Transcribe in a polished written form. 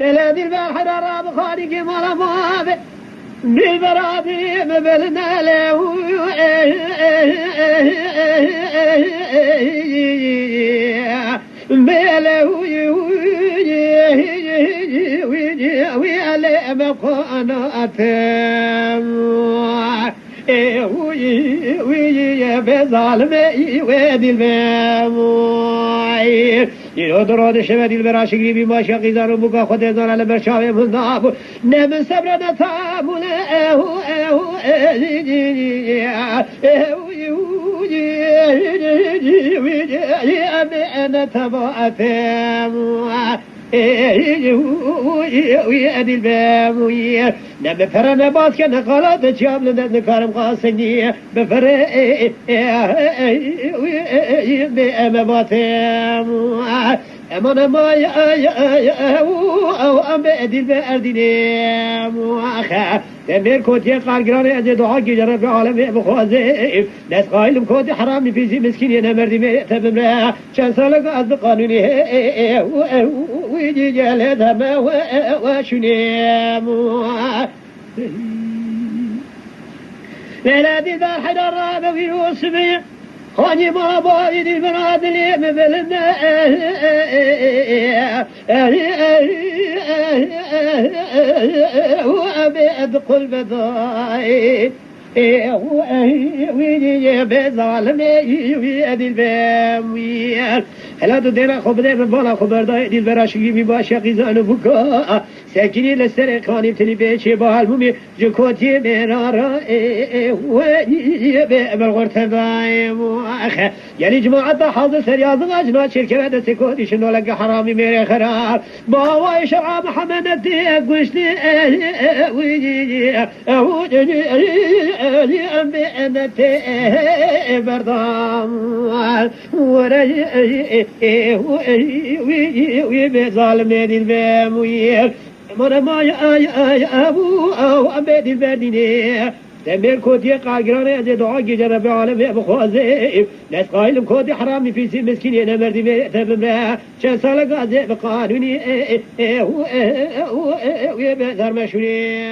الذي البحر راب خارج مرمى بالبرادي مبلنا له ويعلى مقاناتهم ويا بظالمي وادي الماموي يدرود شمدي البراشقي بما شقيزان وبقى خديزان على برشاوي من ضعف نم سبرنا تامنا أنا تبعتهم ويأدي الباموية نم فرنا باس كان غلط جاب لنا نكارم قاسنية بفر بأما باتهم أمانا ما أم بأدي البأردين مؤخا تمير كوتي قارقراني أجي دعا جرب بعالم بخوازي ناس قايلم كوتي حرامي في زي مسكين أنا مردي ميت بمرا شان سالك أصد قانوني ويجي جالتها ما وشنيم ليلادي ذا حجر رابا في يوسفي خاني ما بايد المراد اللي مبلنا وأبيد قلب ضاي ويجي بظالمي ويأدي البامويل هلا دينا خبر بالا خبر داي دل براشقي بباشا قيزان بكا ساكني لسر خاني بتلي بيشي بالمومي جكوتي مرارا بالغرت بايم واخا يعني جماعة حاضر سرياض غاجنا شركة هذا سكوتي شنو لقى حرامي ميري خراب باواي شرع محمد الديك وشلي ويجي أنا بردام ورجي وبظالمين البامويل من ما يا أبو أو أبد البرديني تمير كودي قاقراني أجي دعا جرب عالم بخوازي ناس قايلم كودي حرامي في سي مسكين أنا مردي ميت بمرا شان سالك أزي بقانوني ويبذر مشوني